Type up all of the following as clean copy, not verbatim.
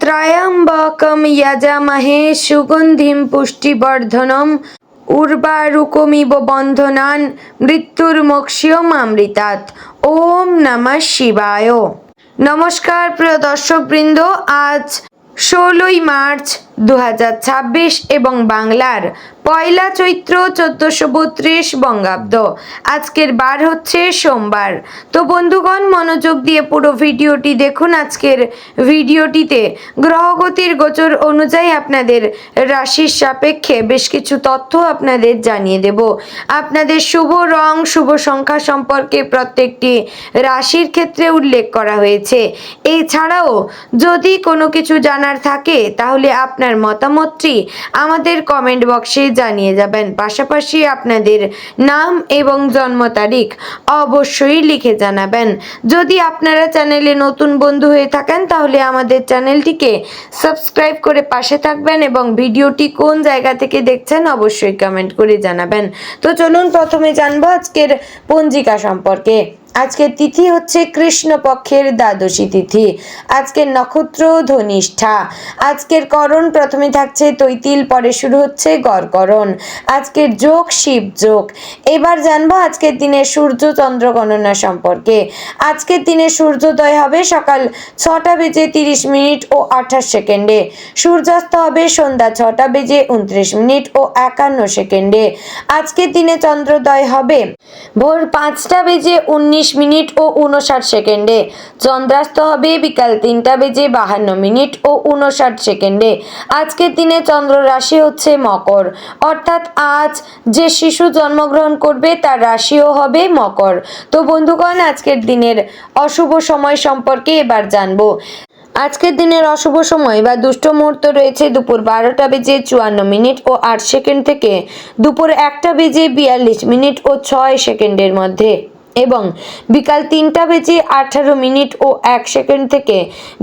ত্রয়ম্বকম যজামহে সুগন্ধিম পুষ্টিবর্ধনম উর্বারুকমিব বন্ধনান মৃত্যুর্মোক্ষয়মামৃতাৎ। ওম নমঃ শিবায়। নমস্কার প্রিয় দর্শকবৃন্দ, আজ 16ই মার্চ 2026 এবং বাংলার পয়লা চৈত্র 1432 বঙ্গাব্দ। আজকের বার হচ্ছে সোমবার। তো বন্ধুগণ, মনোযোগ দিয়ে পুরো ভিডিওটি দেখুন। আজকের ভিডিওটিতে গ্রহগতির গোচর অনুযায়ী আপনাদের রাশির সাপেক্ষে বেশ কিছু তথ্য আপনাদের জানিয়ে দেব। আপনাদের শুভ রং, শুভ সংখ্যা সম্পর্কে প্রত্যেকটি রাশির ক্ষেত্রে উল্লেখ করা হয়েছে। এছাড়াও যদি কোনো কিছু জানার থাকে তাহলে আপনার মতামতটি আমাদের কমেন্ট বক্সে জানিয়ে যাবেন। পাশাপাশি আপনাদের নাম এবং জন্ম তারিখ অবশ্যই লিখে জানাবেন। যদি আপনারা চ্যানেলে নতুন বন্ধু হয়ে থাকেন তাহলে আমাদের চ্যানেলটিকে সাবস্ক্রাইব করে পাশে থাকবেন এবং ভিডিওটি কোন জায়গা থেকে দেখছেন অবশ্যই কমেন্ট করে জানাবেন। তো চলুন প্রথমে জানবো আজকের পঞ্জিকা সম্পর্কে। আজকের তিথি হচ্ছে কৃষ্ণপক্ষের দ্বাদশী তিথি। আজকের নক্ষত্র ধনিষ্ঠা। আজকের করণ প্রথমে থাকছে তৈতিল, পরে শুরু হচ্ছে গড়করণ। আজকের যোগ শিব যোগ। এবার জানবো আজকের দিনের সূর্য চন্দ্র গণনা সম্পর্কে। আজকের দিনে সূর্যোদয় হবে সকাল 6টা বেজে 30 মিনিট ও 28 সেকেন্ডে। সূর্যাস্ত হবে সন্ধ্যা 6টা বেজে 29 মিনিট ও 51 সেকেন্ডে। আজকের দিনে চন্দ্রোদয় হবে ভোর 5টা বেজে 19 মিনিট ও 59 সেকেন্ডে। চন্দ্রাস্ত হবে বিকাল 3টা বেজে 52 মিনিট ও 59 সেকেন্ডে। আজকের দিনে চন্দ্র রাশি হচ্ছে মকর, অর্থাৎ আজ যে শিশু জন্মগ্রহণ করবে তার রাশিও হবে মকর। তো বন্ধুগণ, আজকের দিনের অশুভ সময় সম্পর্কে এবার জানবো। আজকের দিনের অশুভ সময় বা দুষ্ট মুহূর্ত রয়েছে দুপুর 12টা বেজে 54 মিনিট ও 8 সেকেন্ড থেকে দুপুর 1টা বেজে 42 মিনিট ও 6 সেকেন্ডের মধ্যে এবং বিকাল 3টা বেজে 18 মিনিট ও 1 সেকেন্ড থেকে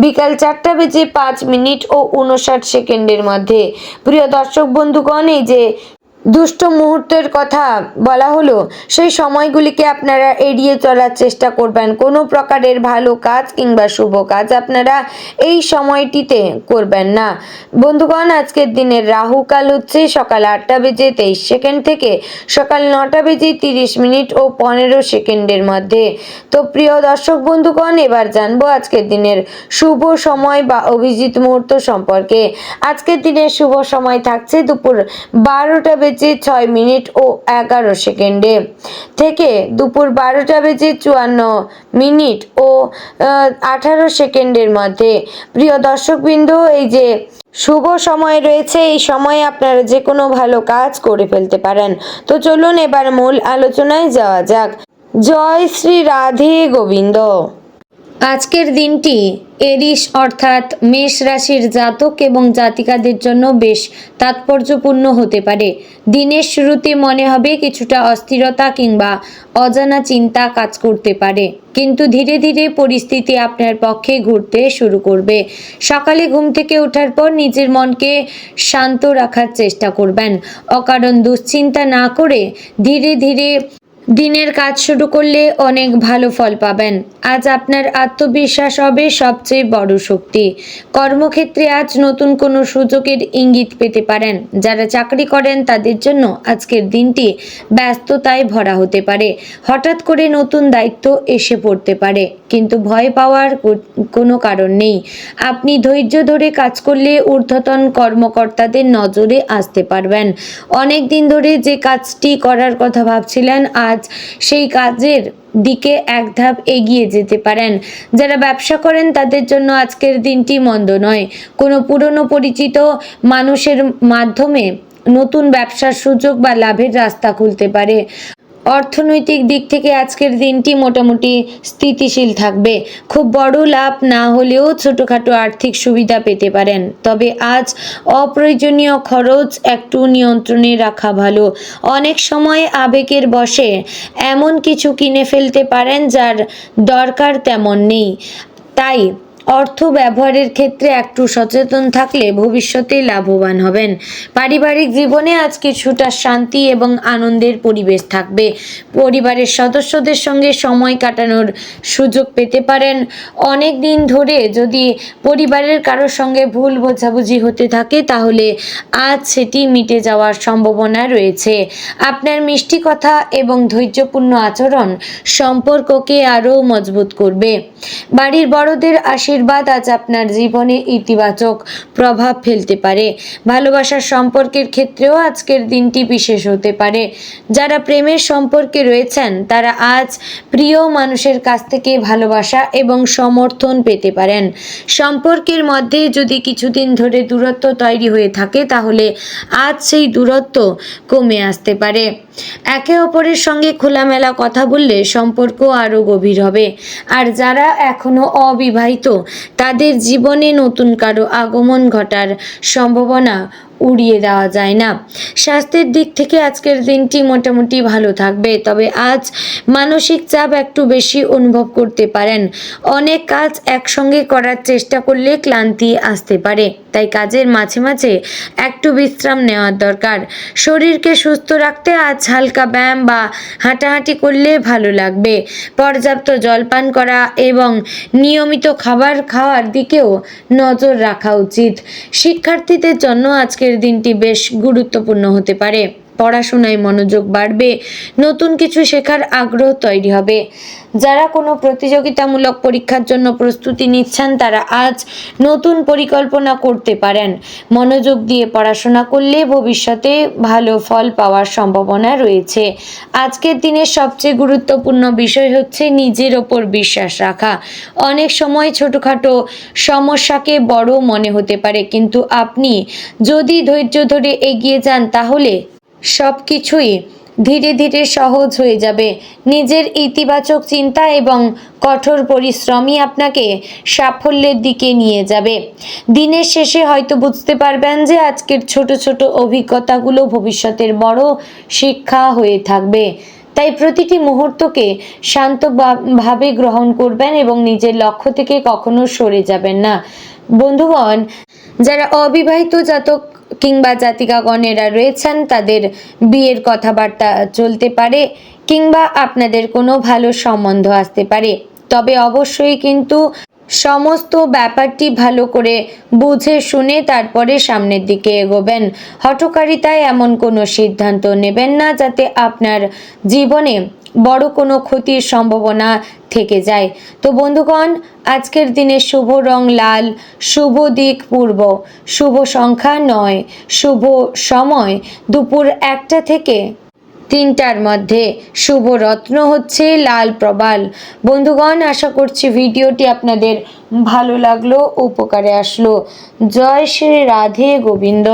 বিকাল 4টা বেজে 5 মিনিট ও 59 সেকেন্ডের মধ্যে। প্রিয় দর্শক বন্ধুগণ, এই যে দুষ্ট মুহূর্তের কথা বলা হলো, সেই সময়গুলিকে আপনারা এড়িয়ে চলার চেষ্টা করবেন। কোনো প্রকারের ভালো কাজ কিংবা শুভ কাজ আপনারা এই সময়টিতে করবেন না। বন্ধুগণ, আজকের দিনের রাহুকাল হচ্ছে সকাল 8টা বেজে 23 সেকেন্ড থেকে সকাল 9টা বেজে 30 মিনিট ও 15 সেকেন্ডের মধ্যে। তো প্রিয় দর্শক বন্ধুগণ, এবার জানবো আজকের দিনের শুভ সময় বা অভিজিৎ মুহূর্ত সম্পর্কে। আজকের দিনের শুভ সময় থাকছে দুপুর 12টা বেজে 6 মিনিট ও 11 সেকেন্ডে থেকে দুপুর 12টা বেজে 54 মিনিট ও 18 সেকেন্ডের মধ্যে। প্রিয় দর্শকবৃন্দ, এই যে শুভ সময় রয়েছে, এই সময়ে আপনারা যে কোনো ভালো কাজ করে ফেলতে পারেন। তো চলুন এবার মূল আলোচনায় যাওয়া যাক। জয় শ্রী রাধে গোবিন্দ। আজকের দিনটি এরিস অর্থাৎ মেষ রাশির জাতক এবং জাতিকাদের জন্য বেশ তাৎপর্যপূর্ণ হতে পারে। দিনের শুরুতে মনে হবে কিছুটা অস্থিরতা কিংবা অজানা চিন্তা কাজ করতে পারে, কিন্তু ধীরে ধীরে পরিস্থিতি আপনার পক্ষে ঘুরতে শুরু করবে। সকালে ঘুম থেকে ওঠার পর নিজের মনকে শান্ত রাখার চেষ্টা করবেন। অকারণ দুশ্চিন্তা না করে ধীরে ধীরে দিনের কাজ শুরু করলে অনেক ভালো ফল পাবেন। আজ আপনার আত্মবিশ্বাস হবে সবচেয়ে বড় শক্তি। কর্মক্ষেত্রে আজ নতুন কোনো সুযোগের ইঙ্গিত পেতে পারেন। যারা চাকরি করেন তাদের জন্য আজকের দিনটি ব্যস্ততায় ভরা হতে পারে। হঠাৎ করে নতুন দায়িত্ব এসে পড়তে পারে, কিন্তু ভয় পাওয়ার কোনো কারণ নেই। আপনি ধৈর্য ধরে কাজ করলে ঊর্ধ্বতন কর্মকর্তাদের নজরে আসতে পারবেন। অনেক দিন ধরে যে কাজটি করার কথা ভাবছিলেন, আজ সেই কাজের দিকে এক ধাপ এগিয়ে যেতে পারেন। যারা ব্যবসা করেন তাদের জন্য আজকের দিনটি মন্দ নয়। কোনো পুরনো পরিচিত মানুষের মাধ্যমে নতুন ব্যবসার সুযোগ বা লাভের রাস্তা খুলতে পারে। অর্থনৈতিক দিক থেকে আজকের দিনটি মোটামুটি স্থিতিশীল থাকবে। খুব বড় লাভ না হলেও ছোটোখাটো আর্থিক সুবিধা পেতে পারেন। তবে আজ অপ্রয়োজনীয় খরচ একটু নিয়ন্ত্রণে রাখা ভালো। অনেক সময় আবেগের বশে এমন কিছু কিনে ফেলতে পারেন যার দরকার তেমন নেই, তাই অর্থ ব্যবহারের ক্ষেত্রে একটু সচেতন থাকলে ভবিষ্যতে লাভবান হবেন। পারিবারিক জীবনে আজ কিছুটা শান্তি এবং আনন্দের পরিবেশ থাকবে। পরিবারের সদস্যদের সঙ্গে সময় কাটানোর সুযোগ পেতে পারেন। অনেক দিন ধরে যদি পরিবারের কারোর সঙ্গে ভুল বোঝাবুঝি হতে থাকে তাহলে আজ সেটি মিটে যাওয়ার সম্ভাবনা রয়েছে। আপনার মিষ্টি কথা এবং ধৈর্যপূর্ণ আচরণ সম্পর্ককে আরও মজবুত করবে। বাড়ির বড়দের আশীর্বাদ আজ আপনার জীবনে ইতিবাচক প্রভাব ফেলতে পারে। ভালোবাসার সম্পর্কের ক্ষেত্রেও আজকের দিনটি বিশেষ হতে পারে। যারা প্রেমের সম্পর্কে রয়েছেন তারা আজ প্রিয় মানুষের কাছ থেকে ভালোবাসা এবং সমর্থন পেতে পারেন। সম্পর্কের মধ্যে যদি কিছুদিন ধরে দূরত্ব তৈরি হয়ে থাকে তাহলে আজ সেই দূরত্ব কমে আসতে পারে। একে অপরের সঙ্গে খোলামেলা কথা বললে সম্পর্ক আরও গভীর হবে। আর যারা এখনো অবিবাহিত তাদের জীবনে নতুন কারো আগমন ঘটার সম্ভাবনা উড়িয়ে দেওয়া যায় না। স্বাস্থ্যের দিক থেকে আজকের দিনটি মোটামুটি ভালো থাকবে, তবে আজ মানসিক চাপ একটু বেশি অনুভব করতে পারেন। অনেক কাজ একসঙ্গে করার চেষ্টা করলে ক্লান্তি আসতে পারে, তাই কাজের মাঝে মাঝে একটু বিশ্রাম নেওয়ার দরকার। শরীরকে সুস্থ রাখতে আজ হালকা ব্যায়াম বা হাঁটাহাঁটি করলে ভালো লাগবে। পর্যাপ্ত জলপান করা এবং নিয়মিত খাবার খাওয়ার দিকেও নজর রাখা উচিত। শিক্ষার্থীদের জন্য আজকের দিনটি বেশ গুরুত্বপূর্ণ হতে পারে। পড়াশোনায় মনোযোগ বাড়বে, নতুন কিছু শেখার আগ্রহ তৈরি হবে। যারা কোনো প্রতিযোগিতামূলক পরীক্ষার জন্য প্রস্তুতি নিচ্ছেন তারা আজ নতুন পরিকল্পনা করতে পারেন। মনোযোগ দিয়ে পড়াশোনা করলে ভবিষ্যতে ভালো ফল পাওয়ার সম্ভাবনা রয়েছে। আজকের দিনের সবচেয়ে গুরুত্বপূর্ণ বিষয় হচ্ছে নিজের ওপর বিশ্বাস রাখা। অনেক সময় ছোটোখাটো সমস্যাকে বড় মনে হতে পারে, কিন্তু আপনি যদি ধৈর্য ধরে এগিয়ে যান তাহলে সব কিছুই ধীরে ধীরে সহজ হয়ে যাবে। নিজের ইতিবাচক চিন্তা এবং কঠোর পরিশ্রমই আপনাকে সাফল্যের দিকে নিয়ে যাবে। দিনের শেষে হয়তো বুঝতে পারবেন যে আজকের ছোট ছোট অভিজ্ঞতাগুলো ভবিষ্যতের বড় শিক্ষা হয়ে থাকবে। তাই প্রতিটি মুহূর্তকে শান্তভাবে গ্রহণ করবেন এবং নিজের লক্ষ্য থেকে কখনো সরে যাবেন না। বন্ধুগণ, যারা অবিবাহিত জাতক কিংবা জাতিকাগণেরা রয়েছেন তাদের বিয়ের কথাবার্তা চলতে পারে কিংবা আপনাদের কোনো ভালো সম্বন্ধ আসতে পারে, তবে অবশ্যই কিন্তু সমস্ত ব্যাপারটি ভালো করে বুঝে শুনে তারপরে সামনের দিকে এগোবেন। হঠকারিতায় এমন কোনো সিদ্ধান্ত নেবেন না যাতে আপনার জীবনে বড় কোনো ক্ষতির সম্ভাবনা থেকে যায়। তো বন্ধুগণ, আজকের দিনে শুভ রং লাল, শুভ দিক পূর্ব, শুভ সংখ্যা 9, শুভ সময় দুপুর 1টা থেকে 3টার মধ্যে, শুভ রত্ন হচ্ছে লাল প্রবাল। বন্ধুগণ, আশা করছি ভিডিওটি আপনাদের ভালো লাগলো, উপকারে আসলো। জয় শ্রী রাধে গোবিন্দ।